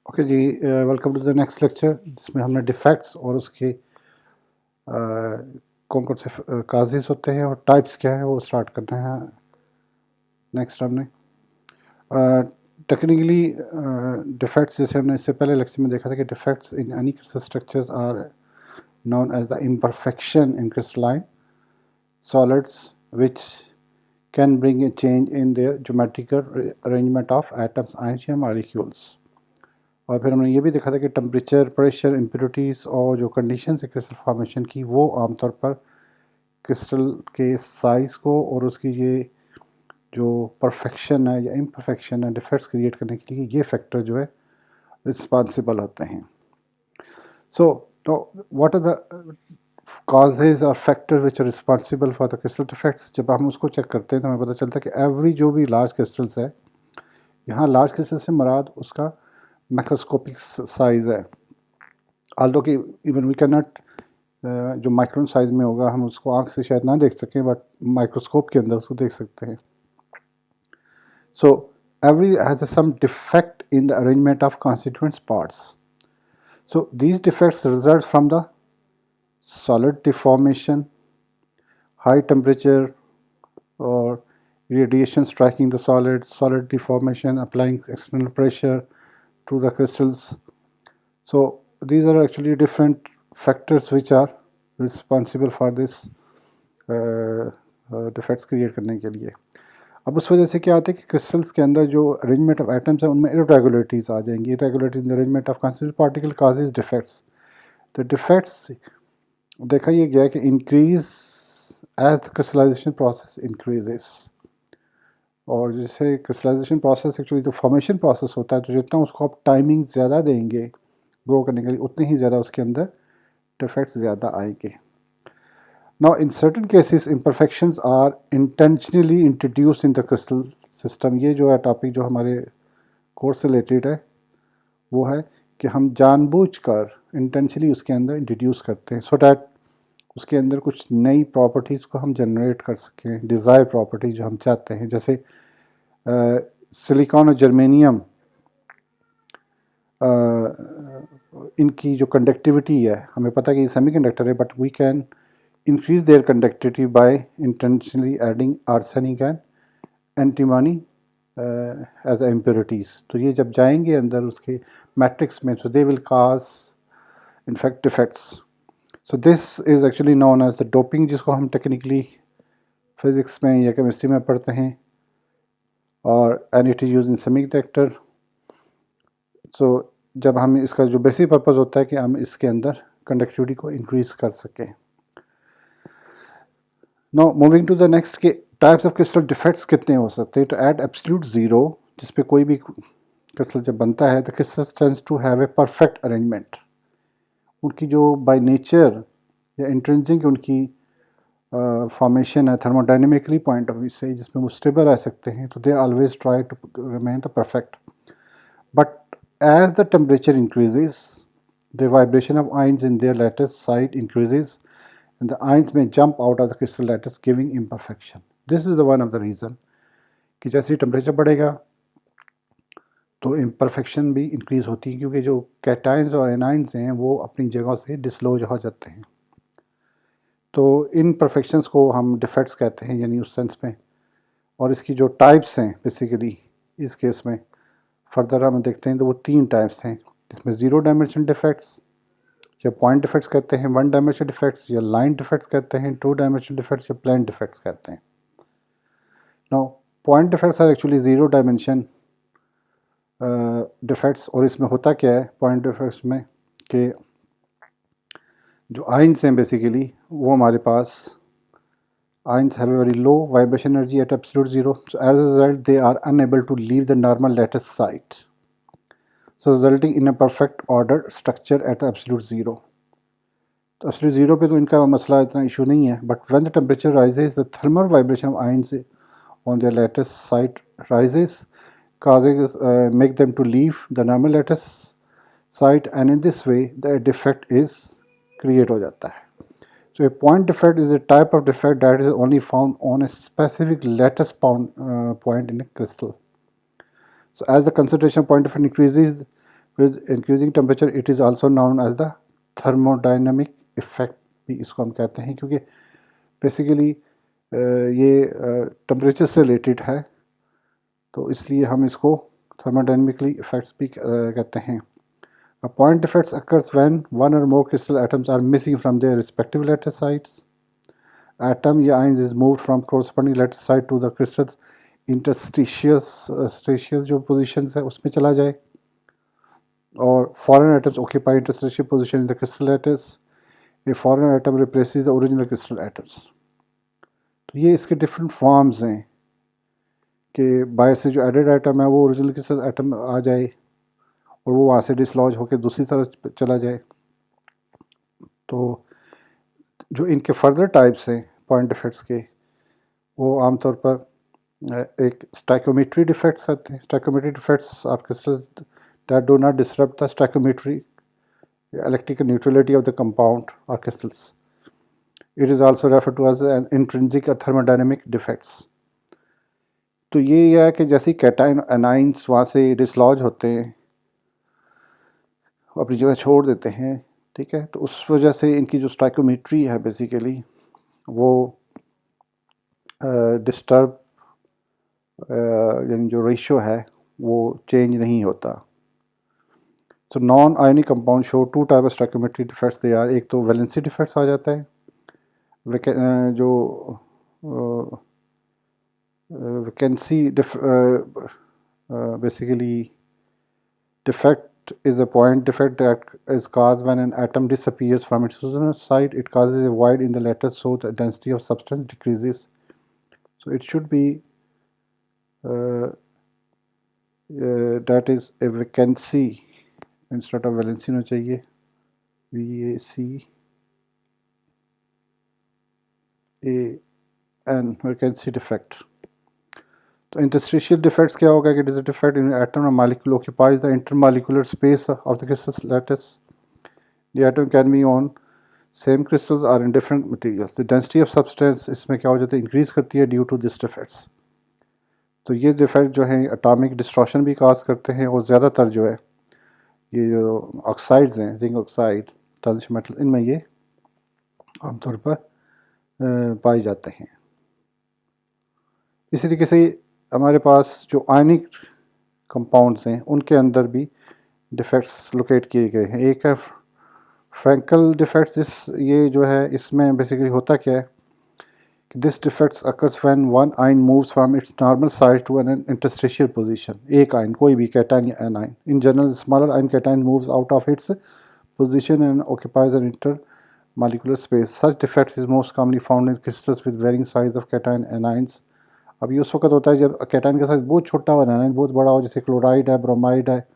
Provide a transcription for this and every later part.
Okay जी, welcome to the next lecture जिसमें हमने डिफेक्ट्स और उसके कौन कौन से काजेज होते हैं और टाइप्स क्या है वो स्टार्ट करना है। नेक्स्ट हमने टेक्निकली डिफेक्ट्स जैसे हमने इससे पहले लेक्चर में देखा था कि defects in any crystal structures are known as the imperfection in crystalline solids which can bring a change in their geometrical arrangement of atoms, ions या molecules। और फिर हमने ये भी देखा था कि टेम्परेचर, प्रेशर, इम्प्योरिटीज़ और जो कंडीशंस है क्रिस्टल फॉर्मेशन की वो आमतौर पर क्रिस्टल के साइज़ को और उसकी ये जो परफेक्शन है या इम्परफेक्शन है, डिफेक्ट्स क्रिएट करने के लिए ये फैक्टर जो है रिस्पॉन्सिबल होते हैं। सो तो व्हाट आर द causes और factor which are responsible for the crystal defects. जब हम उसको चेक करते हैं तो हमें पता चलता है कि एवरी जो भी लार्ज क्रिस्टल्स है, यहाँ लार्ज क्रिस्टल से मुराद उसका मैक्रोस्कोपिक साइज़ है। आल्दो कि इवन वी कैन नॉट जो माइक्रोन साइज़ में होगा हम उसको आँख से शायद ना देख सकें, बट माइक्रोस्कोप के अंदर उसको देख सकते हैं। सो every has some defect in the arrangement of constituent parts. So these defects result from the solid deformation, high temperature or radiation striking the solid deformation, applying external pressure to the crystals. So these are actually different factors which are responsible for this defects create करने के लिए। अब उस वजह से क्या होता है कि क्रिस्टल्स के अंदर जो अरेंजमेंट ऑफ एटम्स है उनमें इरेगुलरिटीज़ आ जाएंगी। Irregularities in the arrangement of constituent particle causes defects. तो डिफेक्ट्स देखा ये गया कि increase as the crystallization process increases, और जैसे क्रिस्टलाइजेशन प्रोसेस एक्चुअली तो फॉर्मेशन प्रोसेस होता है, तो जितना उसको आप टाइमिंग ज़्यादा देंगे ग्रो करने के लिए उतने ही ज़्यादा उसके अंदर डिफेक्ट्स ज़्यादा आएंगे। Now, in certain cases, imperfections are intentionally introduced in the crystal system। ये जो है टॉपिक जो हमारे कोर्स से रिलेटेड है वो है कि हम जानबूझकर इंटेंशनली उसके अंदर इंट्रोड्यूस करते हैं सो डैट उसके अंदर कुछ नई प्रॉपर्टीज़ को हम जनरेट कर सकें, डिज़ायर प्रॉपर्टी जो हम चाहते हैं। जैसे सिलिकॉन और जर्मेनियम, इनकी जो कंडक्टिविटी है, हमें पता है कि ये सेमीकंडक्टर है, but we can increase their conductivity by intentionally adding arsenic and antimony as impurities। तो ये जब जाएंगे अंदर उसके मैट्रिक्स में, so they will cause in fact defects। So this is actually known as the doping, जिसको हम टेक्निकली फिजिक्स में या केमिस्ट्री में पढ़ते हैं, और and it is used in semiconductor। so जब हम इसका जो बेसिक पर्पज़ होता है कि हम इसके अंदर कंडक्टिविटी को इंक्रीज़ कर सकें। Now moving to the next के टाइप्स ऑफ क्रिस्टल डिफेक्ट्स कितने हो सकते हैं। तो एट एब्सोल्यूट ज़ीरो, जिस पे कोई भी क्रिस्टल जब बनता है, तो crystal tends to have a perfect arrangement. उनकी जो बाय नेचर या इंट्रिंसिक उनकी फॉर्मेशन है थर्मोडाइनमिकली पॉइंट ऑफ व्यू से, जिसमें वो स्टेबल रह सकते हैं, तो they always try to remain the perfect. But as the temperature increases the vibration of ions in their lattice side increases and the ions may jump out of the crystal lattice giving imperfection। This is the one of the reason कि जैसे temperature बढ़ेगा तो imperfection भी increase होती है, क्योंकि जो cations और एनाइंस हैं वो अपनी जगह से डिसलॉज हो जाते हैं। तो इन परफेक्शंस को हम डिफेक्ट्स कहते हैं, यानी उस सेंस में। और इसकी जो टाइप्स हैं बेसिकली इस केस में फर्दर हम देखते हैं तो वो तीन टाइप्स हैं, जिसमें ज़ीरो डायमेंशन डिफेक्ट्स या पॉइंट डिफेक्ट्स कहते हैं, वन डायमेंशनल डिफेक्ट्स या लाइन डिफेक्ट्स कहते हैं, टू डायमेंशनल डिफेक्ट्स या प्लेन डिफेक्ट्स कहते हैं। Now point defects are actually zero dimension defects, और इसमें होता क्या है पॉइंट डिफेक्ट्स में कि जो आयंस हैं बेसिकली वो हमारे पास ions have a very low vibration energy at absolute zero, so as a result they are unable to leave the normal lattice site, so resulting in a perfect order structure at absolute zero। तो absolute zero पे तो इनका मसला इतना issue नहीं है, but when the temperature rises the thermal vibration of ions on their lattice site rises, causing make them to leave the normal lattice site, and in this way the defect is create हो जाता है। So a point defect is a type of defect that is only found on a specific lattice point in a crystal। So as the concentration of point defect increases with increasing temperature it is also known as the thermodynamic effect भी इसको हम कहते हैं, क्योंकि basically ये temperature से related है, तो इसलिए हम इसको थर्मोडाइनमिकली इफेक्ट्स भी कहते हैं. A point defect occurs when one or more crystal atoms are missing from their respective lattice sites. Atom या ions is moved from corresponding lattice site to the crystal's interstitial जो positions है उसमें चला जाए, और foreign atoms occupy interstitial position in the crystal lattice. A foreign atom replaces the original crystal atoms. तो ये इसके different forms हैं कि बाहर से जो added atom है वो original crystal atom आ जाए और वो वहाँ से डिसलॉज होकर दूसरी तरफ चला जाए. तो जो इनके फर्दर टाइप्स हैं पॉइंट डिफेक्ट्स के, वो आमतौर पर एक स्टाइकोमेट्री डिफेक्ट्स आते हैं. Stoichiometry defects are crystals that do not disrupt the stoichiometry electrical neutrality of the compound और crystals. It is also refer to as an intrinsic thermodynamic defects. तो ये है कि जैसे कैटाइन एनाइंस वहाँ से डिसलॉज होते हैं, अपनी जगह छोड़ देते हैं, ठीक है, तो उस वजह से इनकी जो स्टाइकोमेट्री है बेसिकली वो डिस्टर्ब यानी जो रेशियो है वो चेंज नहीं होता. तो non ionic compound show two type of stoichiometry defects they are. एक तो वैलेंसी डिफेक्ट्स आ जाता है, जो vacancy basically defect is a point defect that is caused when an atom disappears from its original site. It causes a void in the lattice so the density of substance decreases. So it should be that is a vacancy instead of valency होना चाहिए, VACAN, vacancy defect. तो interstitial defects क्या होगा कि it is a defect in an atom or molecule occupies the intermolecular space of the crystal lattice. The atom can be on same crystals or in different materials. The density of substance इसमें क्या हो जाता है, increase करती है due to this defects. तो ये defect जो है एटॉमिक डिस्ट्रॉशन भी काज करते हैं, और ज़्यादातर जो है ये जो ऑक्साइड्स हैं, जिंक ऑक्साइड, टर्निश मेटल, इनमें ये आमतौर पर पाए जाते हैं. इसी तरीके से हमारे पास जो आयनिक कंपाउंड्स हैं उनके अंदर भी डिफेक्ट्स लोकेट किए गए हैं. एक है फ्रैंकल डिफेक्ट्स. ये जो है इसमें बेसिकली होता क्या है कि this defects occurs when one ion moves from its normal size to an interstitial position. एक आयन, कोई भी कैटायन या anion, in general smaller ion cation moves out of its position and occupies an inter molecular space. Such defects is most commonly found in crystals with varying size of cation anions. अब ये उस वक्त होता है जब cation का size बहुत छोटा हो, एनायन बहुत बड़ा हो, जैसे क्लोराइड है, ब्रोमाइड है,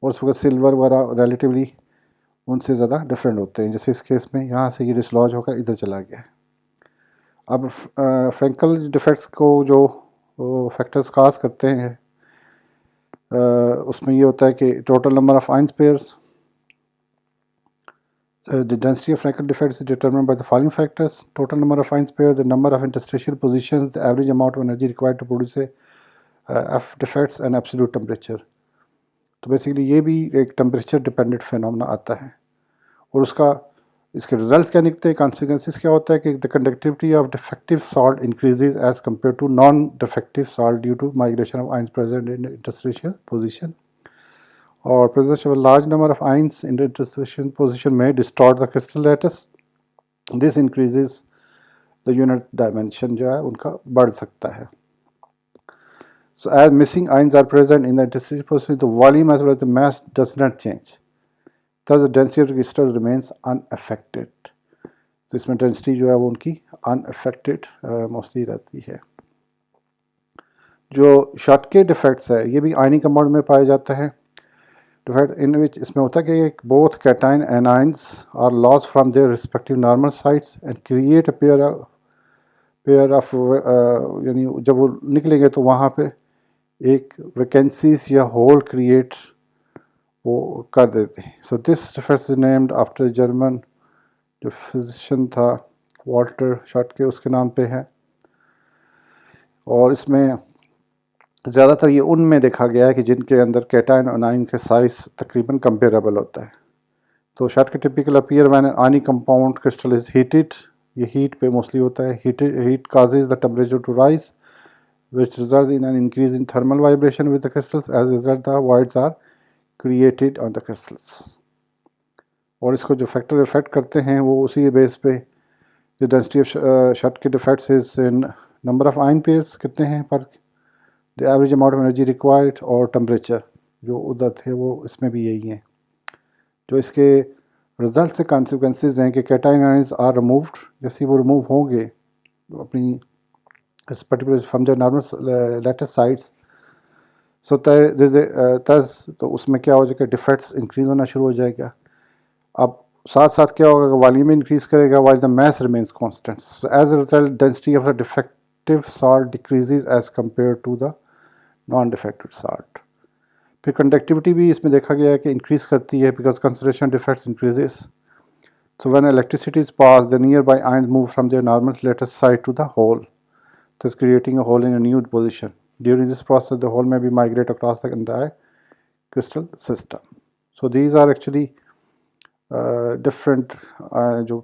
और उस वक्त सिल्वर वगैरह रिलेटिवली उनसे ज़्यादा डिफरेंट होते हैं. जैसे इस केस में यहाँ से ये डिसलॉज होकर इधर चला गया है. अब फ्रैंकल डिफेक्ट्स को जो फैक्टर्स काज करते हैं उसमें ये होता है कि total number of ion pairs. The density of Frankel defects is determined by the following factors: total number of ion pairs, the number of interstitial positions, the average amount of energy required to produce F defects, and absolute temperature. तो basically ये भी एक temperature dependent phenomena आता है, और उसका इसके result क्या निकलते हैं, कॉन्सिक्वेंसेस क्या होता है कि the conductivity of defective salt increases as compare to non defective salt due to migration of ions present in interstitial position. और presence of a large number of ions in the interstitial position may distort the crystal lattice. This increases the unit dimension जो है उनका बढ़ सकता है. So as missing ions are present in the interstitial position, the volume as well as the mass does not change. Thus the density of the crystal remains unaffected. तो इसमें density जो है वो उनकी unaffected mostly रहती है. जो शॉटके defects है ये भी आयनिक कंपाउंड में पाए जाते हैं. डिफेक्ट इन विच इसमें होता है कि both cation anions are lost from their respective normal sites and create a pair of यानी जब वो निकलेंगे तो वहाँ पे एक वैकेंसीज या होल क्रिएट वो कर देते हैं. So this defect is named after German जो फिजिशियन था वाल्टर शॉटके, उसके नाम पे है. और इसमें ज़्यादातर ये उनमें देखा गया है कि जिनके अंदर कैटायन और आयन के साइज तकरीबन कंपेरेबल होता है। तो शॉर्ट के typical appear when an ionic compound crystal is heated, ये हीट पे मोस्टली होता है। Heat causes the temperature to rise which results in an increase in thermal vibration with the crystals. As a result, the voids are created on the crystals. और इसको जो factor effect करते हैं वो उसी बेस पे जो डेंसिटी ऑफ शट के defects is in number of ion pairs कितने हैं पर the average amount of energy required और टेम्परेचर जो उधर थे वो इसमें भी यही हैं। जो इसके रिजल्ट से कॉन्सिक्वेंसेज हैं कि कैटायन आयंस आर रिमूव्ड, जैसे वो रिमूव होंगे अपनी particularly from the normal lattice sites, so तो उसमें क्या हो जाएगा, डिफेक्ट्स इंक्रीज होना शुरू हो जाएगा। अब साथ साथ क्या होगा, वॉल्यूम इंक्रीज करेगा while the mass remains constant. So as a result, density of the defective salt decreases as compared to the non-defective salt. फिर कंडक्टिविटी भी इसमें देखा गया है कि इंक्रीज करती है because concentration defects increases. So when electricity is passed, the nearby ions move from their normal lattice site to the hole, thus creating a hole in a new position. During this process, the hole may be migrate across the entire crystal system. So these are actually different जो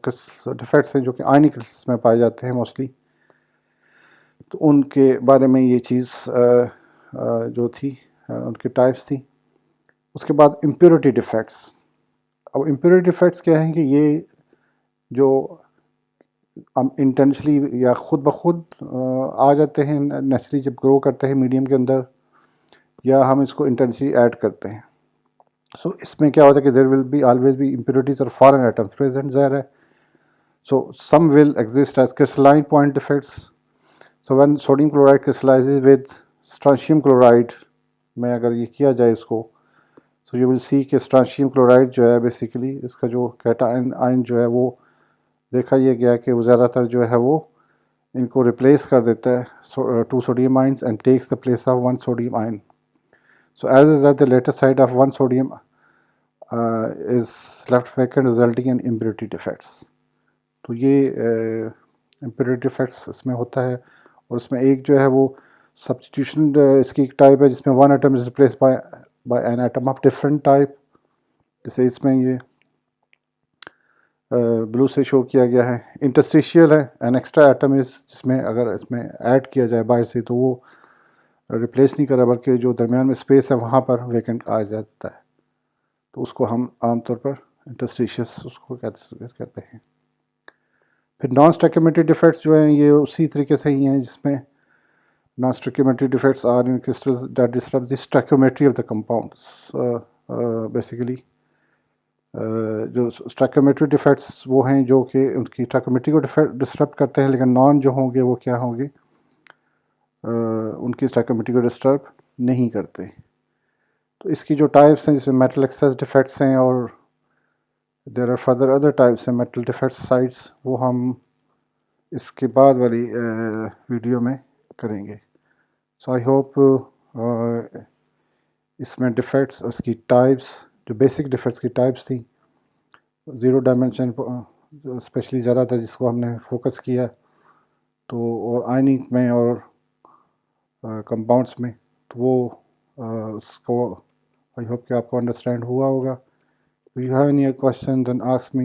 defects हैं जो कि आयनिक crystals में पाए जाते हैं mostly, तो उनके बारे में ये चीज़ जो थी उनकी टाइप्स थी। उसके बाद इम्प्योरिटी डिफेक्ट्स। अब इम्प्योरिटी डिफेक्ट्स क्या हैं कि ये जो हम इंटेंशनली या ख़ुद ब खुद आ जाते हैं नेचुरली जब ग्रो करते हैं मीडियम के अंदर, या हम इसको इंटेंशनली ऐड करते हैं। सो इसमें क्या होता है कि there will be always be impurities और फॉरेन एटम्स प्रेजेंट ज़ाहिर है। So some will exist as crystalline point defects. So when sodium chloride crystallises with strontium chloride में अगर ये किया जाए इसको, सो यू विल सी कि स्ट्रांशियम क्लोराइड जो है बेसिकली इसका जो कैटायन आयन जो है वो देखा यह गया कि वो ज़्यादातर जो है वो इनको रिप्लेस कर देता है two sodium ions and takes the place of one sodium ion. So as is the latter side of one sodium is left vacant resulting in impurity defects. तो ये इम्प्योरिटी डिफेक्ट्स इसमें होता है। और इसमें एक जो है वो सब्स्टिट्यूशन इसकी एक टाइप है जिसमें one atom is replace by an atom of different type. जैसे इसमें ये ब्लू से शो किया गया है। इंटरस्टिशियल है, एन एक्स्ट्रा एटम इज जिसमें अगर इसमें ऐड किया जाए बाहर से तो वो रिप्लेस नहीं करा बल्कि जो दरमियान में स्पेस है वहाँ पर वेकेंट आ जाता है, तो उसको हम आमतौर पर इंटरस्टिशियस उसको कहते हैं। फिर नॉन स्टोइकियोमेट्रिक डिफेक्ट्स जो हैं ये उसी तरीके से ही हैं जिसमें non stoichiometric defects are in crystals that disturb the stoichiometry of the compounds. Basically जो स्टोइकियोमेट्रिक डिफेक्ट्स वो हैं जो कि उनकी स्टोइकियोमेट्री को डिस्टर्ब करते हैं, लेकिन नॉन जो होंगे वो क्या होंगे, उनकी स्टोइकियोमेट्री को डिस्टर्ब नहीं करते। तो इसकी जो टाइप्स हैं जैसे मेटल एक्सेस डिफेक्ट्स हैं और there are further other types हैं मेटल डिफेक्ट्स साइट्स, वो हम इसके बाद वाली वीडियो में करेंगे। सो आई होप इसमें डिफेक्ट्स और उसकी टाइप्स जो बेसिक डिफेक्ट्स की टाइप्स थी, ज़ीरो डायमेंशन स्पेशली ज़्यादातर जिसको हमने फोकस किया, तो और आयनिक में और कंपाउंड्स में, तो वो उसको आई होप कि आपको अंडरस्टैंड हुआ होगा। If you have any question then ask me.